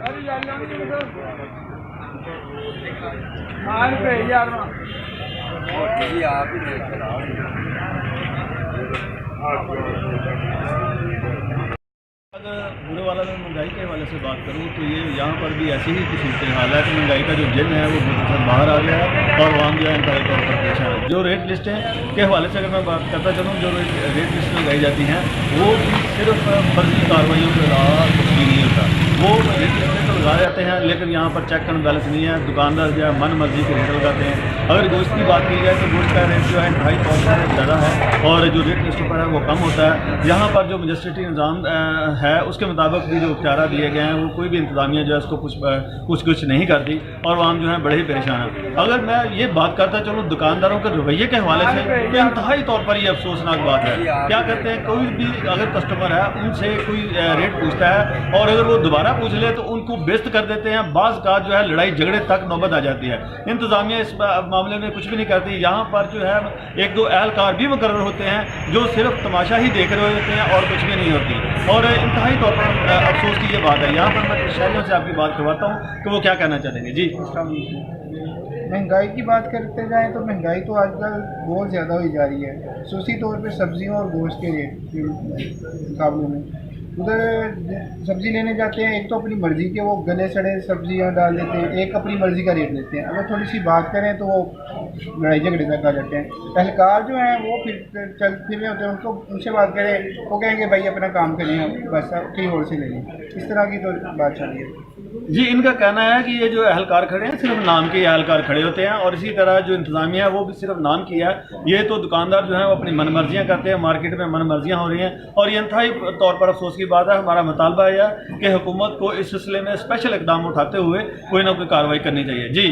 بوڑھے والا میں مہنگائی کے حوالے سے بات کروں تو یہ یہاں پر بھی ایسی ہی کچھ صورتحال ہے کہ مہنگائی کا جو جن ہے وہ باہر آ گیا ہے اور عوام جو ہے انتہائی طور پر پریشان ہے. جو ریٹ لسٹیں کے حوالے سے اگر میں بات کرتا چلوں، جو ریٹ لسٹیں لگائی جاتی ہیں وہ بھی صرف فرضی کارروائیوں کے علاوہ کچھ بھی نہیں ہوتا. وہ ریٹ لسٹیں تو لگا جاتے ہیں لیکن یہاں پر چیک اینڈ بیلنس نہیں ہے. دکاندار جو ہے من مرضی کے ریٹ لگاتے ہیں. اگر گوشت کی بات کی جائے تو گوشت کا ریٹ جو ہے انتہائی طور پر زیادہ ہے اور جو ریٹ لسٹ پر ہے وہ کم ہوتا ہے. یہاں پر جو مجسٹریٹی نظام ہے اس کے مطابق بھی جو اختیارات دیے گئے ہیں وہ کوئی بھی انتظامیہ جو ہے اس کو کچھ نہیں کرتی اور عوام جو ہے بڑے ہی پریشان ہیں. اگر میں یہ بات کرتا چلوں دکانداروں کے رویے کے حوالے سے تو انتہائی طور پر یہ افسوسناک بات ہے. کیا کرتے ہیں، کوئی بھی اگر کسٹمر ہے ان سے کوئی ریٹ پوچھتا ہے اور اگر وہ دوبارہ پوچھ لے تو ان کو بیست کر دیتے ہیں. بعض کا جو ہے لڑائی جھگڑے تک نوبت آ جاتی ہے. انتظامیہ اس معاملے میں کچھ بھی نہیں کرتی. یہاں پر جو ہے ایک دو اہلکار بھی مقرر ہوتے ہیں جو صرف تماشا ہی دیکھ رہے ہوتے ہیں اور کچھ بھی نہیں ہوتی. اور انتہائی طور پر افسوس کی یہ بات ہے. یہاں پر میں شہریوں سے آپ کی بات کرواتا ہوں کہ وہ کیا کہنا چاہیں گے. جی، مہنگائی کی بات کرتے جائیں تو مہنگائی تو آج کل بہت زیادہ ہوئی جا رہی ہے، خصوصی طور پہ سبزیوں اور گوشت کے ریٹ کے مقابلے میں. ادھر سبزی لینے جاتے ہیں، ایک تو اپنی مرضی کے وہ گلے سڑے سبزیاں ڈال دیتے ہیں، ایک اپنی مرضی کا ریٹ لیتے ہیں. اگر تھوڑی سی بات کریں تو وہ لڑائی جھگڑے تک آ جاتے ہیں. اہلکار جو ہیں وہ چل پھر رہے ہوتے ہیں، ان سے بات کریں وہ کہیں گے بھائی اپنا کام کریں، بس کہیں اور سے لے لیں. اس طرح کی تو بات چل رہی ہے. جی، ان کا کہنا ہے کہ یہ جو اہلکار کھڑے ہیں صرف نام کے اہلکار کھڑے ہوتے ہیں اور اسی طرح جو انتظامیہ ہے وہ بھی صرف نام کی ہے. یہ تو دکاندار جو ہیں وہ اپنی من مرضیاں کرتے ہیں، مارکیٹ میں من مرضیاں ہو رہی ہیں اور یہ انتہائی طور پر افسوس کی بات ہے. ہمارا مطالبہ یہ ہے کہ حکومت کو اس سلسلے میں اسپیشل اقدام اٹھاتے ہوئے کوئی نہ کوئی کارروائی کرنی چاہیے. جی.